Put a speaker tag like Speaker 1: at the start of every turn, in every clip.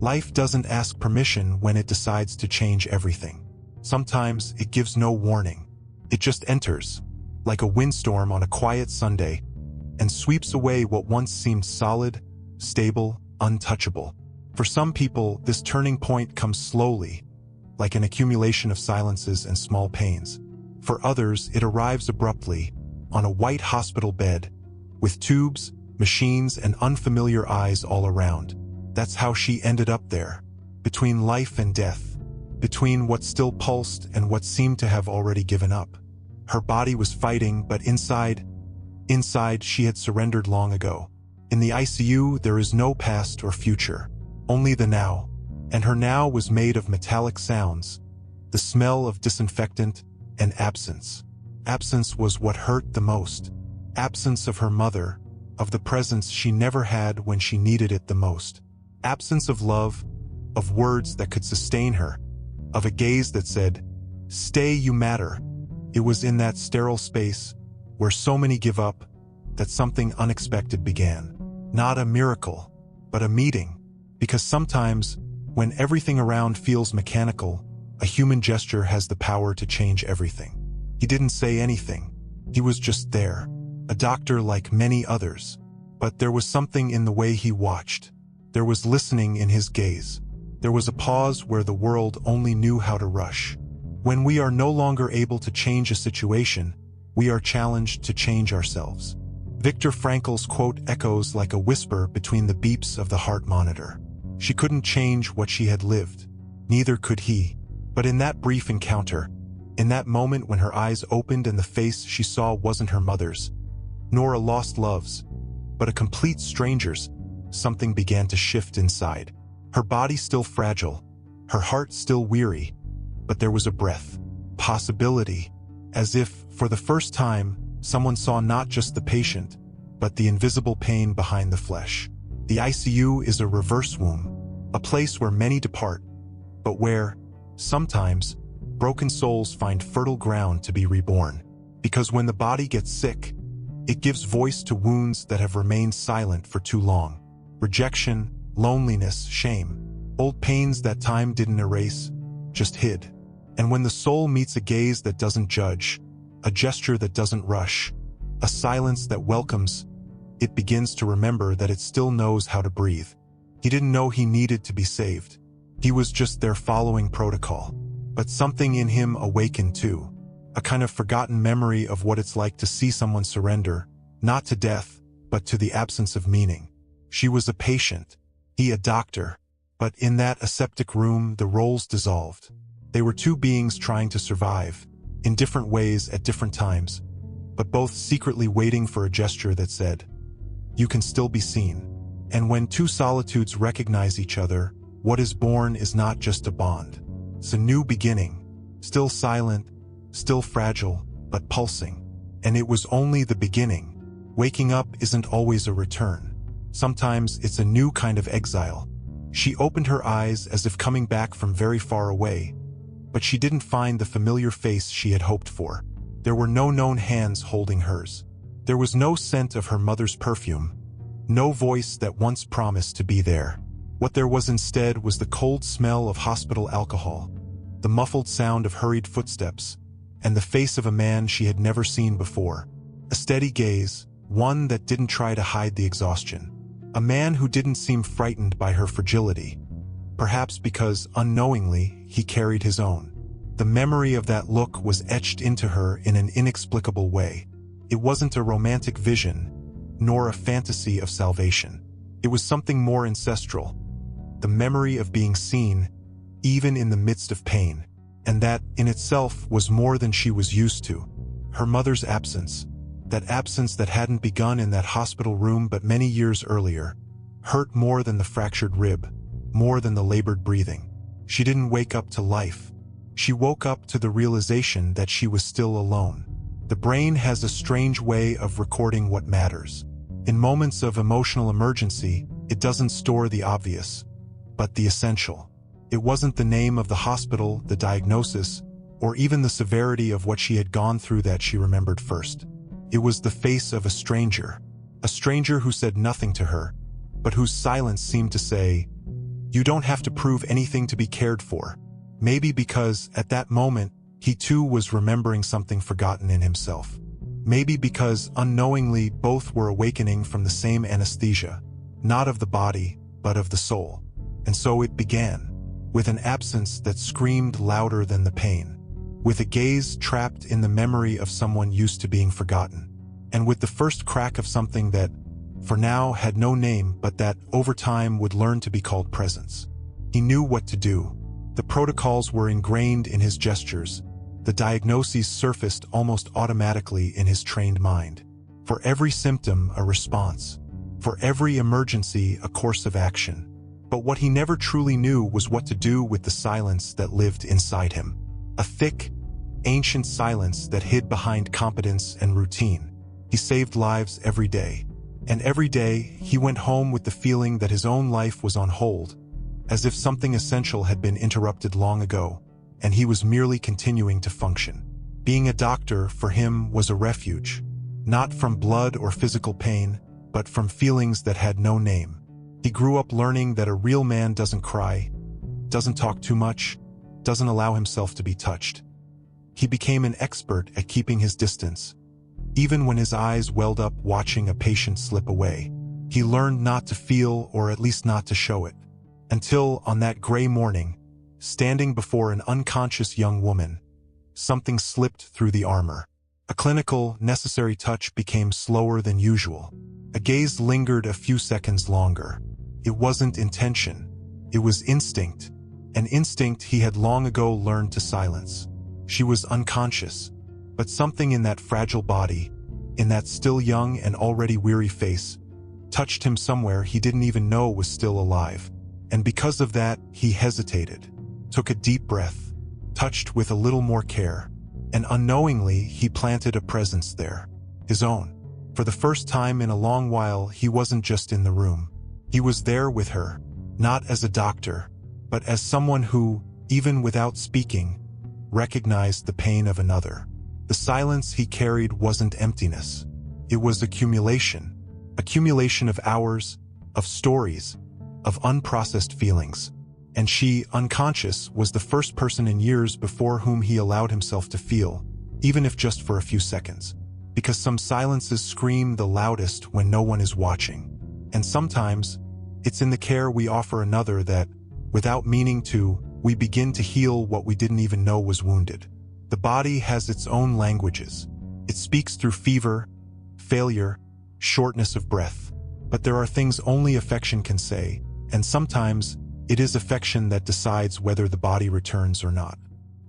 Speaker 1: Life doesn't ask permission when it decides to change everything. Sometimes it gives no warning. It just enters, like a windstorm on a quiet Sunday, and sweeps away what once seemed solid, stable, untouchable. For some people, this turning point comes slowly, like an accumulation of silences and small pains. For others, it arrives abruptly, on a white hospital bed, with tubes, machines, and unfamiliar eyes all around. That's how she ended up there, between life and death, between what still pulsed and what seemed to have already given up. Her body was fighting, but inside she had surrendered long ago. In the ICU, there is no past or future, only the now. And her now was made of metallic sounds, the smell of disinfectant, and absence. Absence was what hurt the most. Absence of her mother, of the presence she never had when she needed it the most. Absence of love, of words that could sustain her, of a gaze that said, "Stay, you matter." It was in that sterile space, where so many give up, that something unexpected began. Not a miracle, but a meeting. Because sometimes, when everything around feels mechanical, a human gesture has the power to change everything. He didn't say anything. He was just there, a doctor like many others. But there was something in the way he watched. There was listening in his gaze. There was a pause where the world only knew how to rush. When we are no longer able to change a situation, we are challenged to change ourselves. Viktor Frankl's quote echoes like a whisper between the beeps of the heart monitor. She couldn't change what she had lived. Neither could he. But in that brief encounter, in that moment when her eyes opened and the face she saw wasn't her mother's, nor a lost love's, but a complete stranger's, something began to shift inside. Her body still fragile, her heart still weary, but there was a breath, possibility, as if, for the first time, someone saw not just the patient, but the invisible pain behind the flesh. The ICU is a reverse womb, a place where many depart, but where, sometimes, broken souls find fertile ground to be reborn. Because when the body gets sick, it gives voice to wounds that have remained silent for too long. Rejection, loneliness, shame, old pains that time didn't erase, just hid. And when the soul meets a gaze that doesn't judge, a gesture that doesn't rush, a silence that welcomes, it begins to remember that it still knows how to breathe. He didn't know he needed to be saved. He was just there following protocol. But something in him awakened too. A kind of forgotten memory of what it's like to see someone surrender, not to death, but to the absence of meaning. She was a patient, he a doctor. But in that aseptic room, the roles dissolved. They were two beings trying to survive, in different ways at different times, but both secretly waiting for a gesture that said, "You can still be seen." And when two solitudes recognize each other, what is born is not just a bond. It's a new beginning, still silent, still fragile, but pulsing. And it was only the beginning. Waking up isn't always a return. Sometimes it's a new kind of exile. She opened her eyes as if coming back from very far away, but she didn't find the familiar face she had hoped for. There were no known hands holding hers. There was no scent of her mother's perfume, no voice that once promised to be there. What there was instead was the cold smell of hospital alcohol, the muffled sound of hurried footsteps, and the face of a man she had never seen before. A steady gaze, one that didn't try to hide the exhaustion. A man who didn't seem frightened by her fragility, perhaps because, unknowingly, he carried his own. The memory of that look was etched into her in an inexplicable way. It wasn't a romantic vision, nor a fantasy of salvation. It was something more ancestral, the memory of being seen, even in the midst of pain. And that, in itself, was more than she was used to. Her mother's absence, that absence that hadn't begun in that hospital room but many years earlier, hurt more than the fractured rib, more than the labored breathing. She didn't wake up to life. She woke up to the realization that she was still alone. The brain has a strange way of recording what matters. In moments of emotional emergency, it doesn't store the obvious, but the essential. It wasn't the name of the hospital, the diagnosis, or even the severity of what she had gone through that she remembered first. It was the face of a stranger who said nothing to her, but whose silence seemed to say, You don't have to prove anything to be cared for. Maybe because, at that moment, he too was remembering something forgotten in himself. Maybe because, unknowingly, both were awakening from the same anesthesia, not of the body, but of the soul. And so it began, with an absence that screamed louder than the pain, with a gaze trapped in the memory of someone used to being forgotten, and with the first crack of something that, for now, had no name but that, over time, would learn to be called presence. He knew what to do. The protocols were ingrained in his gestures. The diagnoses surfaced almost automatically in his trained mind. For every symptom, a response. For every emergency, a course of action. But what he never truly knew was what to do with the silence that lived inside him. A thick, ancient silence that hid behind competence and routine. He saved lives every day. And every day, he went home with the feeling that his own life was on hold, as if something essential had been interrupted long ago, and he was merely continuing to function. Being a doctor, for him, was a refuge, not from blood or physical pain, but from feelings that had no name. He grew up learning that a real man doesn't cry, doesn't talk too much, doesn't allow himself to be touched. He became an expert at keeping his distance. Even when his eyes welled up watching a patient slip away, he learned not to feel, or at least not to show it. Until, on that gray morning, standing before an unconscious young woman, something slipped through the armor. A clinical, necessary touch became slower than usual. A gaze lingered a few seconds longer. It wasn't intention. It was instinct. An instinct he had long ago learned to silence. She was unconscious, but something in that fragile body, in that still young and already weary face, touched him somewhere he didn't even know was still alive. And because of that, he hesitated, took a deep breath, touched with a little more care, and unknowingly he planted a presence there, his own. For the first time in a long while, he wasn't just in the room. He was there with her, not as a doctor, but as someone who, even without speaking, recognized the pain of another. The silence he carried wasn't emptiness. It was accumulation of hours, of stories, of unprocessed feelings. And she, unconscious, was the first person in years before whom he allowed himself to feel, even if just for a few seconds. Because some silences scream the loudest when no one is watching. And sometimes, it's in the care we offer another that, without meaning to, we begin to heal what we didn't even know was wounded. The body has its own languages. It speaks through fever, failure, shortness of breath. But there are things only affection can say, and sometimes it is affection that decides whether the body returns or not.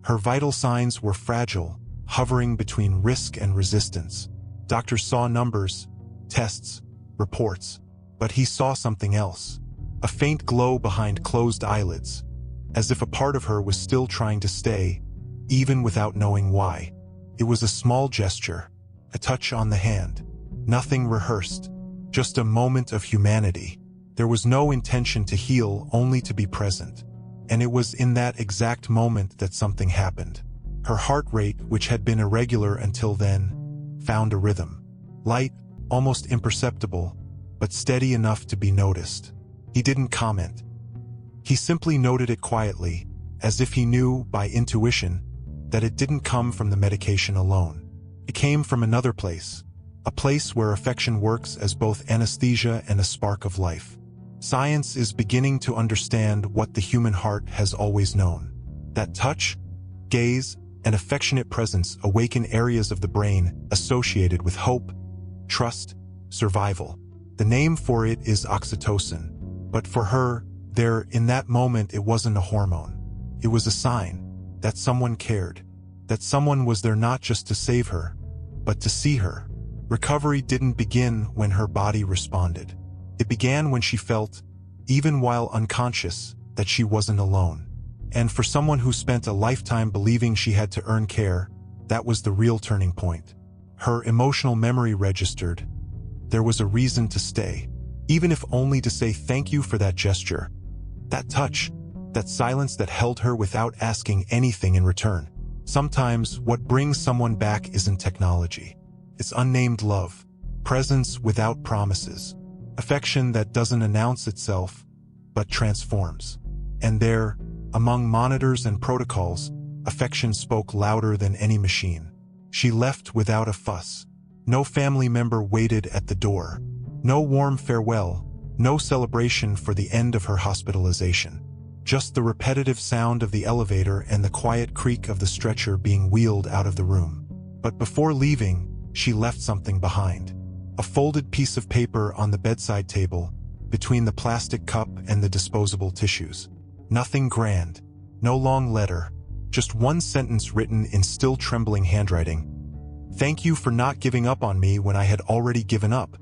Speaker 1: Her vital signs were fragile, hovering between risk and resistance. Doctors saw numbers, tests, reports, but he saw something else. A faint glow behind closed eyelids, as if a part of her was still trying to stay, even without knowing why. It was a small gesture, a touch on the hand. Nothing rehearsed, just a moment of humanity. There was no intention to heal, only to be present. And it was in that exact moment that something happened. Her heart rate, which had been irregular until then, found a rhythm. Light, almost imperceptible, but steady enough to be noticed. He didn't comment. He simply noted it quietly, as if he knew, by intuition, that it didn't come from the medication alone. It came from another place, a place where affection works as both anesthesia and a spark of life. Science is beginning to understand what the human heart has always known. That touch, gaze, and affectionate presence awaken areas of the brain associated with hope, trust, survival. The name for it is oxytocin. But for her, in that moment, it wasn't a hormone. It was a sign that someone cared, that someone was there not just to save her, but to see her. Recovery didn't begin when her body responded. It began when she felt, even while unconscious, that she wasn't alone. And for someone who spent a lifetime believing she had to earn care, that was the real turning point. Her emotional memory registered. There was a reason to stay, even if only to say thank you for that gesture, that touch, that silence that held her without asking anything in return. Sometimes what brings someone back isn't technology. It's unnamed love, presence without promises, affection that doesn't announce itself, but transforms. And there, among monitors and protocols, affection spoke louder than any machine. She left without a fuss. No family member waited at the door. No warm farewell, no celebration for the end of her hospitalization. Just the repetitive sound of the elevator and the quiet creak of the stretcher being wheeled out of the room. But before leaving, she left something behind. A folded piece of paper on the bedside table, between the plastic cup and the disposable tissues. Nothing grand, no long letter, just one sentence written in still trembling handwriting. "Thank you for not giving up on me when I had already given up."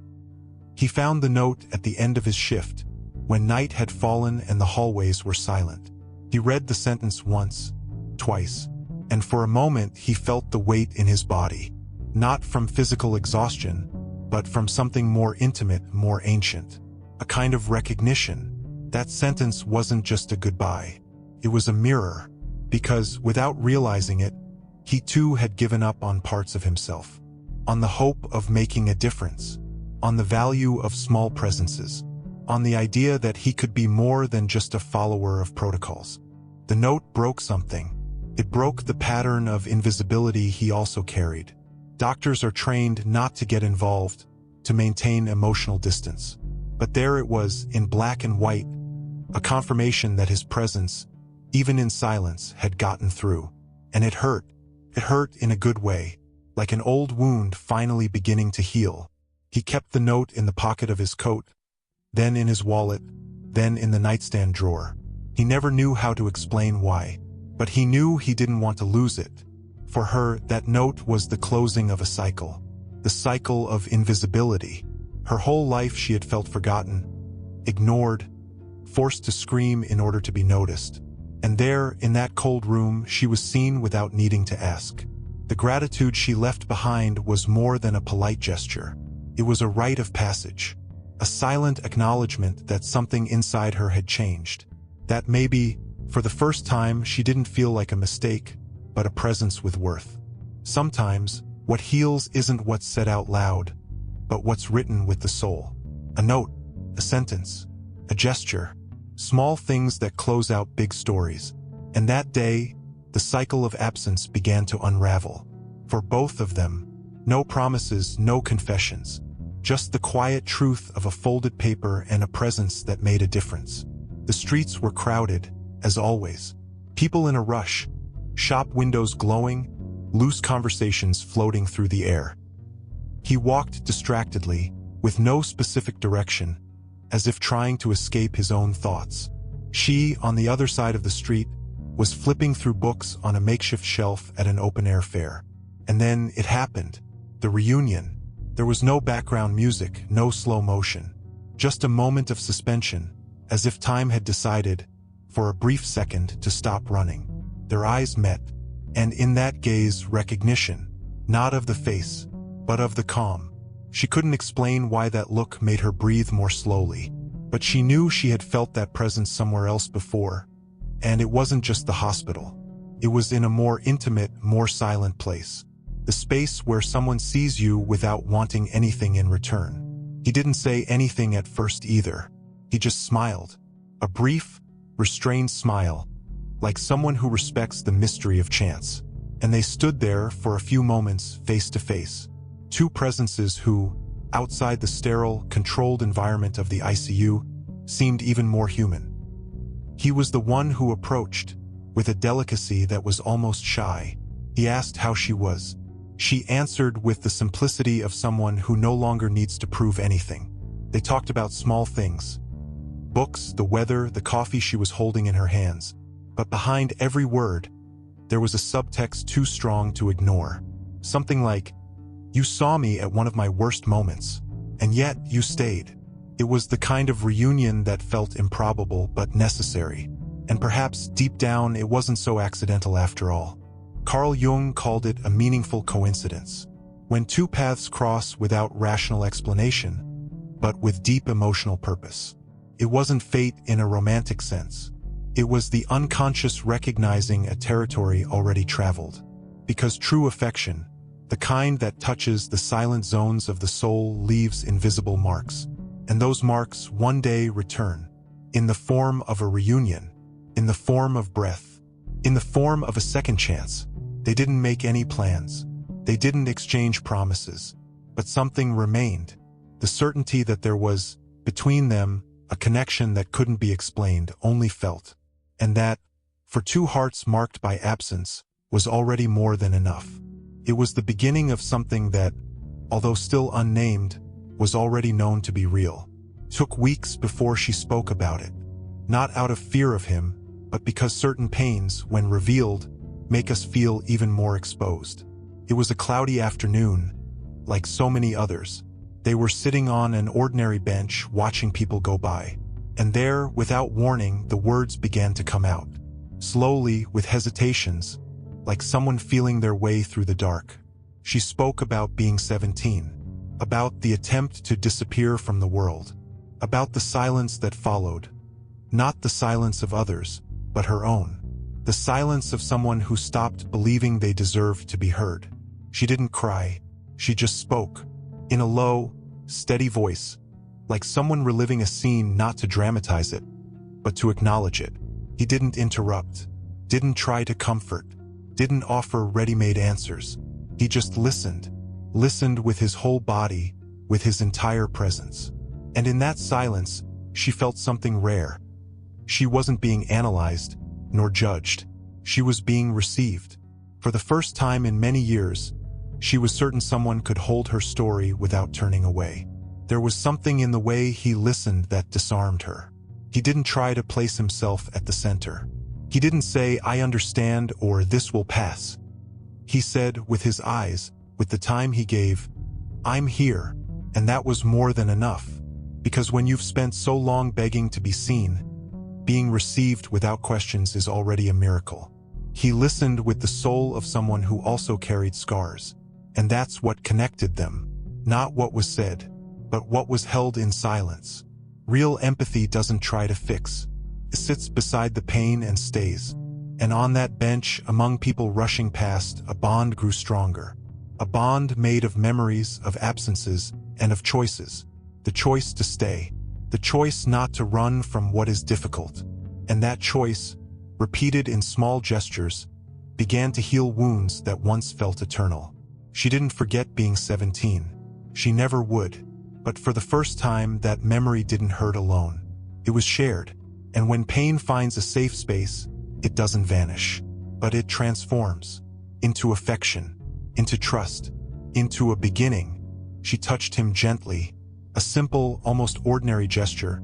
Speaker 1: He found the note at the end of his shift, when night had fallen and the hallways were silent. He read the sentence once, twice, and for a moment he felt the weight in his body, not from physical exhaustion, but from something more intimate, more ancient. A kind of recognition. That sentence wasn't just a goodbye. It was a mirror, because, without realizing it, he too had given up on parts of himself, on the hope of making a difference, on the value of small presences, on the idea that he could be more than just a follower of protocols. The note broke something. It broke the pattern of invisibility he also carried. Doctors are trained not to get involved, to maintain emotional distance. But there it was, in black and white, a confirmation that his presence, even in silence, had gotten through. And it hurt. It hurt in a good way, like an old wound finally beginning to heal. He kept the note in the pocket of his coat, then in his wallet, then in the nightstand drawer. He never knew how to explain why, but he knew he didn't want to lose it. For her, that note was the closing of a cycle, the cycle of invisibility. Her whole life she had felt forgotten, ignored, forced to scream in order to be noticed. And there, in that cold room, she was seen without needing to ask. The gratitude she left behind was more than a polite gesture. It was a rite of passage, a silent acknowledgement that something inside her had changed. That maybe, for the first time, she didn't feel like a mistake, but a presence with worth. Sometimes, what heals isn't what's said out loud, but what's written with the soul. A note, a sentence, a gesture, small things that close out big stories. And that day, the cycle of absence began to unravel. For both of them, no promises, no confessions, just the quiet truth of a folded paper and a presence that made a difference. The streets were crowded, as always. People in a rush, shop windows glowing, loose conversations floating through the air. He walked distractedly, with no specific direction, as if trying to escape his own thoughts. She, on the other side of the street, was flipping through books on a makeshift shelf at an open-air fair. And then it happened. The reunion. There was no background music, no slow motion. Just a moment of suspension, as if time had decided, for a brief second, to stop running. Their eyes met, and in that gaze, recognition, not of the face, but of the calm. She couldn't explain why that look made her breathe more slowly, but she knew she had felt that presence somewhere else before. And it wasn't just the hospital. It was in a more intimate, more silent place. The space where someone sees you without wanting anything in return. He didn't say anything at first either. He just smiled. A brief, restrained smile, like someone who respects the mystery of chance. And they stood there for a few moments, face to face. Two presences who, outside the sterile, controlled environment of the ICU, seemed even more human. He was the one who approached, with a delicacy that was almost shy. He asked how she was. She answered with the simplicity of someone who no longer needs to prove anything. They talked about small things. Books, the weather, the coffee she was holding in her hands. But behind every word, there was a subtext too strong to ignore. Something like, "You saw me at one of my worst moments, and yet you stayed." It was the kind of reunion that felt improbable but necessary. And perhaps deep down it wasn't so accidental after all. Carl Jung called it a meaningful coincidence. When two paths cross without rational explanation, but with deep emotional purpose. It wasn't fate in a romantic sense. It was the unconscious recognizing a territory already traveled. Because true affection, the kind that touches the silent zones of the soul, leaves invisible marks. And those marks one day return. in the form of a reunion, in the form of breath, in the form of a second chance. They didn't make any plans. They didn't exchange promises. But something remained. The certainty that there was, between them, a connection that couldn't be explained, only felt. And that, for two hearts marked by absence, was already more than enough. It was the beginning of something that, although still unnamed, was already known to be real. Took weeks before she spoke about it. Not out of fear of him, but because certain pains, when revealed, make us feel even more exposed. It was a cloudy afternoon, like so many others. They were sitting on an ordinary bench watching people go by. And there, without warning, the words began to come out. Slowly, with hesitations, like someone feeling their way through the dark. She spoke about being 17, about the attempt to disappear from the world, about the silence that followed. Not the silence of others, but her own. The silence of someone who stopped believing they deserved to be heard. She didn't cry. She just spoke, in a low, steady voice, like someone reliving a scene, not to dramatize it, but to acknowledge it. He didn't interrupt, didn't try to comfort, didn't offer ready-made answers. He just listened with his whole body, with his entire presence. And in that silence, she felt something rare. She wasn't being analyzed, nor judged. She was being received. For the first time in many years, she was certain someone could hold her story without turning away. There was something in the way he listened that disarmed her. He didn't try to place himself at the center. He didn't say, "I understand," or "this will pass." He said, with his eyes, with the time he gave, "I'm here," and that was more than enough. Because when you've spent so long begging to be seen, being received without questions is already a miracle. He listened with the soul of someone who also carried scars. And that's what connected them. Not what was said, but what was held in silence. Real empathy doesn't try to fix. It sits beside the pain and stays. And on that bench, among people rushing past, a bond grew stronger. A bond made of memories, of absences, and of choices. The choice to stay. The choice not to run from what is difficult. And that choice, repeated in small gestures, began to heal wounds that once felt eternal. She didn't forget being 17. She never would. But for the first time, that memory didn't hurt alone. It was shared. And when pain finds a safe space, it doesn't vanish. But it transforms. Into affection. Into trust. Into a beginning. She touched him gently. A simple, almost ordinary gesture.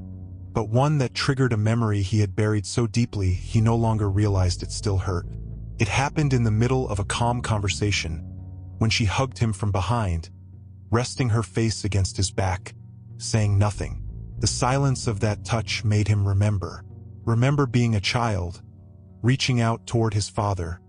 Speaker 1: But one that triggered a memory he had buried so deeply he no longer realized it still hurt. It happened in the middle of a calm conversation, when she hugged him from behind, resting her face against his back, saying nothing. The silence of that touch made him remember. Remember being a child, reaching out toward his father,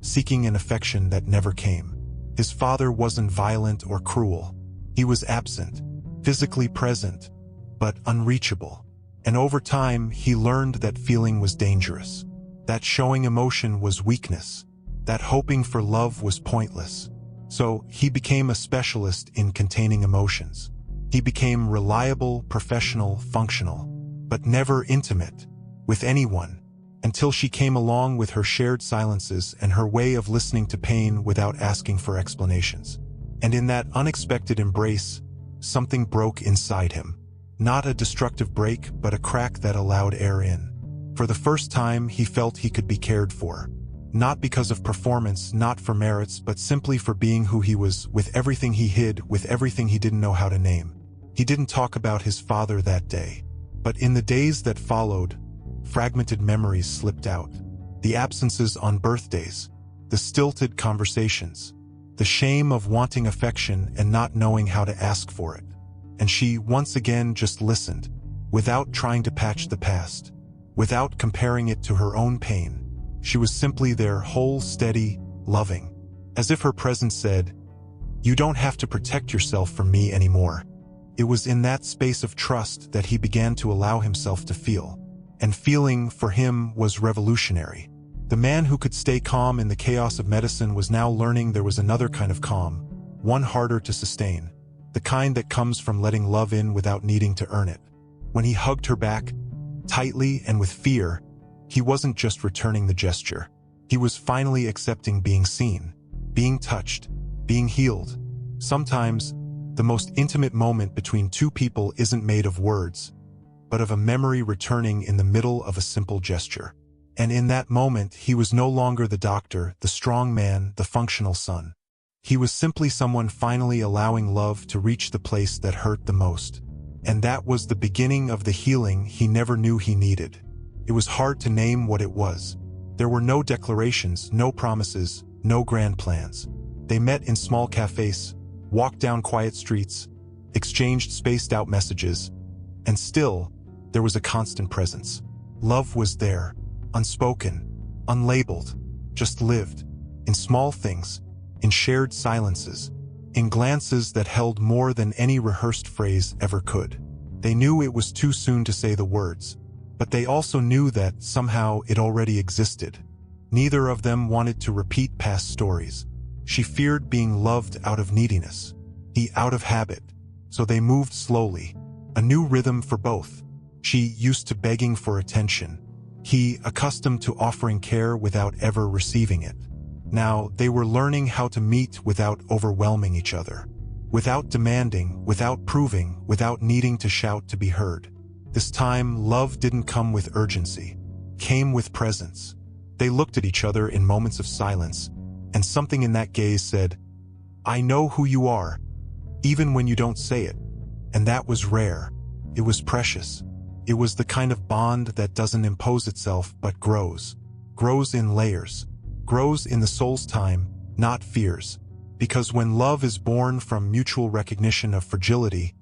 Speaker 1: seeking an affection that never came. His father wasn't violent or cruel. He was absent, physically present, but unreachable. And over time, he learned that feeling was dangerous, that showing emotion was weakness, that hoping for love was pointless. So he became a specialist in containing emotions. He became reliable, professional, functional, but never intimate with anyone, until she came along with her shared silences and her way of listening to pain without asking for explanations. And in that unexpected embrace, something broke inside him. Not a destructive break, but a crack that allowed air in. For the first time, he felt he could be cared for. Not because of performance, not for merits, but simply for being who he was, with everything he hid, with everything he didn't know how to name. He didn't talk about his father that day. But in the days that followed, fragmented memories slipped out. The absences on birthdays, the stilted conversations, the shame of wanting affection and not knowing how to ask for it. And she, once again, just listened, without trying to patch the past, without comparing it to her own pain. She was simply there, whole, steady, loving. As if her presence said, "You don't have to protect yourself from me anymore." It was in that space of trust that he began to allow himself to feel. And feeling, for him, was revolutionary. The man who could stay calm in the chaos of medicine was now learning there was another kind of calm, one harder to sustain, the kind that comes from letting love in without needing to earn it. When he hugged her back, tightly and with fear. He wasn't just returning the gesture. He was finally accepting being seen, being touched, being healed. Sometimes, the most intimate moment between two people isn't made of words, but of a memory returning in the middle of a simple gesture. And in that moment, he was no longer the doctor, the strong man, the functional son. He was simply someone finally allowing love to reach the place that hurt the most. And that was the beginning of the healing he never knew he needed. It was hard to name what it was. There were no declarations, no promises, no grand plans. They met in small cafes, walked down quiet streets, exchanged spaced-out messages, and still, there was a constant presence. Love was there, unspoken, unlabeled, just lived, in small things, in shared silences, in glances that held more than any rehearsed phrase ever could. They knew it was too soon to say the words, but they also knew that somehow it already existed. Neither of them wanted to repeat past stories. She feared being loved out of neediness, he out of habit, so they moved slowly, a new rhythm for both. She used to begging for attention, he accustomed to offering care without ever receiving it. Now they were learning how to meet without overwhelming each other, without demanding, without proving, without needing to shout to be heard. This time, love didn't come with urgency, came with presence. They looked at each other in moments of silence, and something in that gaze said, "I know who you are," even when you don't say it. And that was rare. It was precious. It was the kind of bond that doesn't impose itself but grows. Grows in layers. Grows in the soul's time, not fears. Because when love is born from mutual recognition of fragility,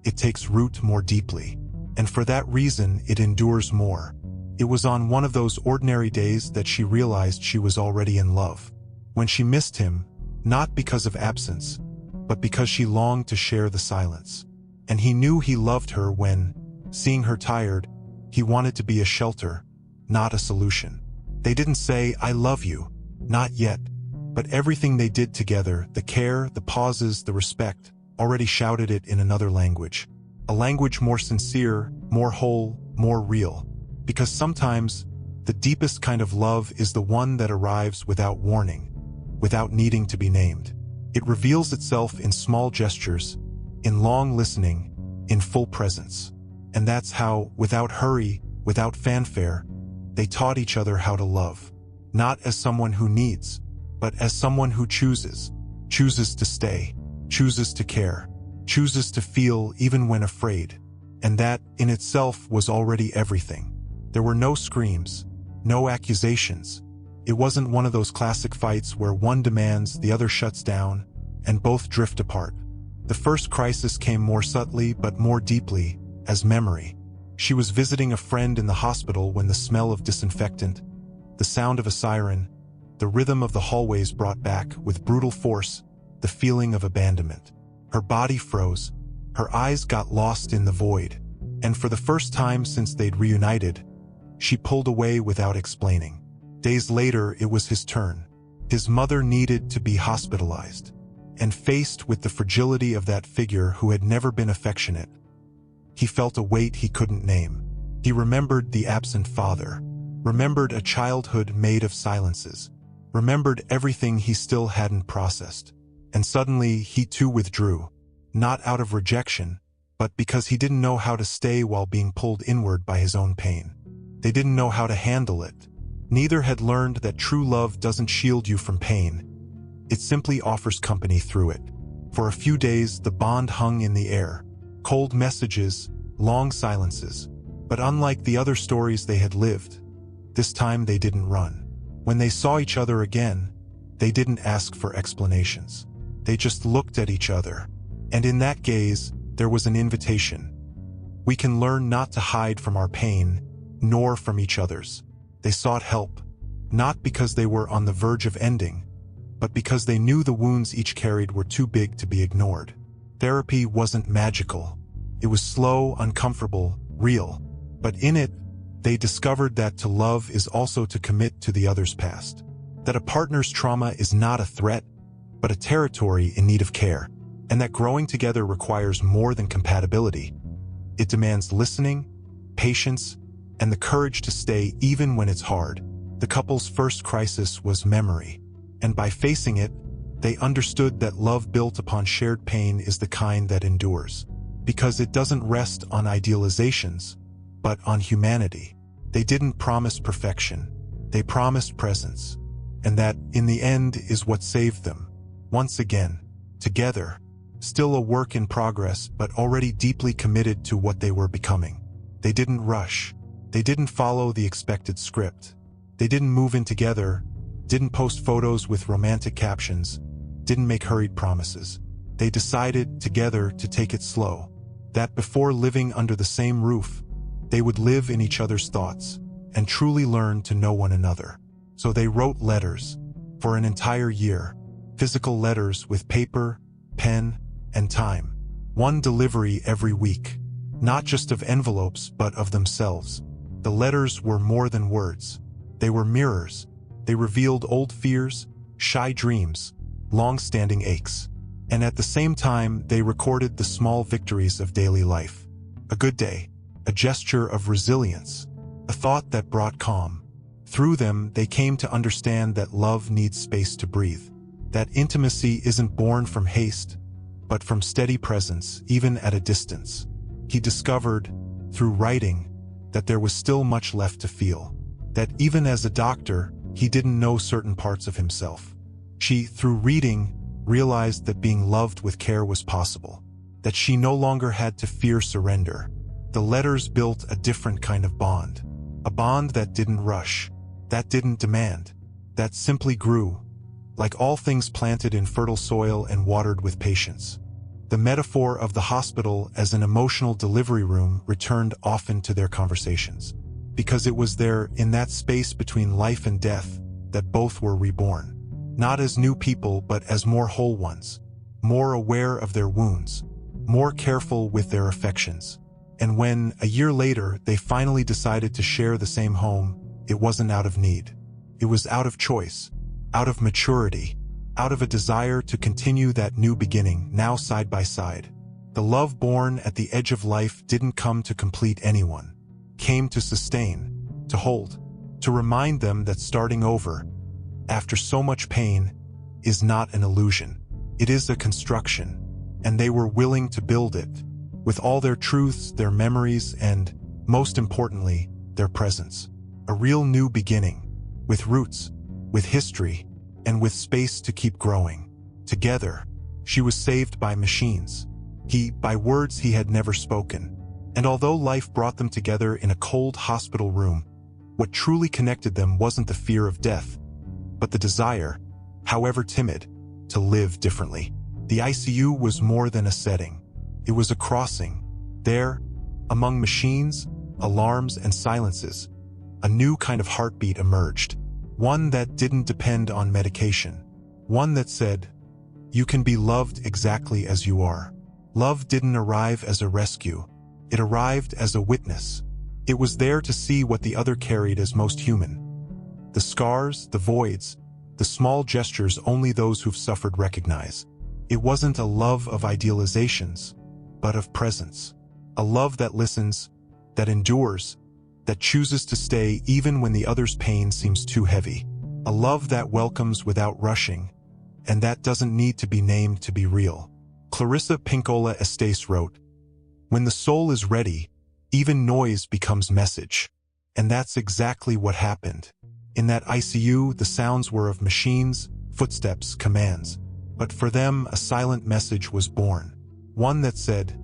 Speaker 1: it takes root more deeply. And for that reason, it endures more. It was on one of those ordinary days that she realized she was already in love. When she missed him, not because of absence, but because she longed to share the silence. And he knew he loved her when, seeing her tired, he wanted to be a shelter, not a solution. They didn't say, "I love you," not yet. But everything they did together, the care, the pauses, the respect, already shouted it in another language. A language more sincere, more whole, more real. Because sometimes, the deepest kind of love is the one that arrives without warning, without needing to be named. It reveals itself in small gestures, in long listening, in full presence. And that's how, without hurry, without fanfare, they taught each other how to love. Not as someone who needs, but as someone who chooses. Chooses to stay, chooses to care, chooses to feel even when afraid. And that, in itself, was already everything. There were no screams, no accusations. It wasn't one of those classic fights where one demands, the other shuts down, and both drift apart. The first crisis came more subtly but more deeply, as memory. She was visiting a friend in the hospital when the smell of disinfectant, the sound of a siren, the rhythm of the hallways brought back, with brutal force, the feeling of abandonment. Her body froze, her eyes got lost in the void, and for the first time since they'd reunited, she pulled away without explaining. Days later, it was his turn. His mother needed to be hospitalized, and faced with the fragility of that figure who had never been affectionate, he felt a weight he couldn't name. He remembered the absent father, remembered a childhood made of silences, remembered everything he still hadn't processed. And suddenly, he too withdrew, not out of rejection, but because he didn't know how to stay while being pulled inward by his own pain. They didn't know how to handle it. Neither had learned that true love doesn't shield you from pain. It simply offers company through it. For a few days, the bond hung in the air. Cold messages, long silences. But unlike the other stories they had lived, this time they didn't run. When they saw each other again, they didn't ask for explanations. They just looked at each other. And in that gaze, there was an invitation. We can learn not to hide from our pain, nor from each other's. They sought help, not because they were on the verge of ending, but because they knew the wounds each carried were too big to be ignored. Therapy wasn't magical. It was slow, uncomfortable, real. But in it, they discovered that to love is also to commit to the other's past. That a partner's trauma is not a threat, but a territory in need of care. And that growing together requires more than compatibility. It demands listening, patience, and the courage to stay even when it's hard. The couple's first crisis was memory, and by facing it, they understood that love built upon shared pain is the kind that endures, because it doesn't rest on idealizations, but on humanity. They didn't promise perfection, they promised presence, and that, in the end, is what saved them. Once again, together, still a work in progress but already deeply committed to what they were becoming. They didn't rush, they didn't follow the expected script. They didn't move in together, didn't post photos with romantic captions, didn't make hurried promises. They decided, together, to take it slow, that before living under the same roof, they would live in each other's thoughts and truly learn to know one another. So they wrote letters for an entire year, physical letters with paper, pen, and time. One delivery every week, not just of envelopes but of themselves. The letters were more than words. They were mirrors. They revealed old fears, shy dreams, long-standing aches. And at the same time, they recorded the small victories of daily life. A good day, a gesture of resilience, a thought that brought calm. Through them, they came to understand that love needs space to breathe, that intimacy isn't born from haste, but from steady presence, even at a distance. He discovered, through writing, that there was still much left to feel, that even as a doctor, he didn't know certain parts of himself. She, through reading, realized that being loved with care was possible, that she no longer had to fear surrender. The letters built a different kind of bond, a bond that didn't rush, that didn't demand, that simply grew, like all things planted in fertile soil and watered with patience. The metaphor of the hospital as an emotional delivery room returned often to their conversations, because it was there, in that space between life and death, that both were reborn, not as new people but as more whole ones, more aware of their wounds, more careful with their affections. And when, a year later, they finally decided to share the same home, it wasn't out of need. It was out of choice, out of maturity, out of a desire to continue that new beginning, now side by side. The love born at the edge of life didn't come to complete anyone, came to sustain, to hold, to remind them that starting over, after so much pain, is not an illusion. It is a construction, and they were willing to build it, with all their truths, their memories, and, most importantly, their presence. A real new beginning, with roots, with history, and with space to keep growing. Together, she was saved by machines, he by words he had never spoken. And although life brought them together in a cold hospital room, what truly connected them wasn't the fear of death, but the desire, however timid, to live differently. The ICU was more than a setting. It was a crossing. There, among machines, alarms, and silences, a new kind of heartbeat emerged. One that didn't depend on medication. One that said, "You can be loved exactly as you are." Love didn't arrive as a rescue. It arrived as a witness. It was there to see what the other carried as most human. The scars, the voids, the small gestures only those who've suffered recognize. It wasn't a love of idealizations, but of presence. A love that listens, that endures, that chooses to stay even when the other's pain seems too heavy. A love that welcomes without rushing, and that doesn't need to be named to be real. Clarissa Pinkola Estes wrote, "When the soul is ready, even noise becomes message." And that's exactly what happened. In that ICU, the sounds were of machines, footsteps, commands. But for them, a silent message was born. One that said,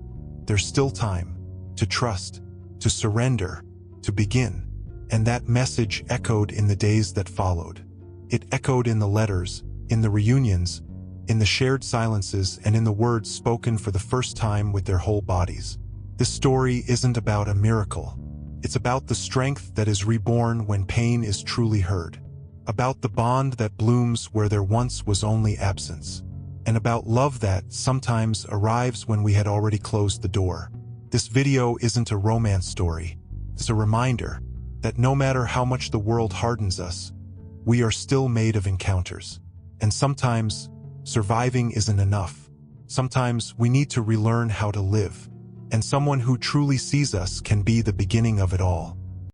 Speaker 1: there's still time, to trust, to surrender, to begin. And that message echoed in the days that followed. It echoed in the letters, in the reunions, in the shared silences, and in the words spoken for the first time with their whole bodies. This story isn't about a miracle. It's about the strength that is reborn when pain is truly heard. About the bond that blooms where there once was only absence. And about love that sometimes arrives when we had already closed the door. This video isn't a romance story. It's a reminder that no matter how much the world hardens us, we are still made of encounters. And sometimes, surviving isn't enough. Sometimes we need to relearn how to live. And someone who truly sees us can be the beginning of it all.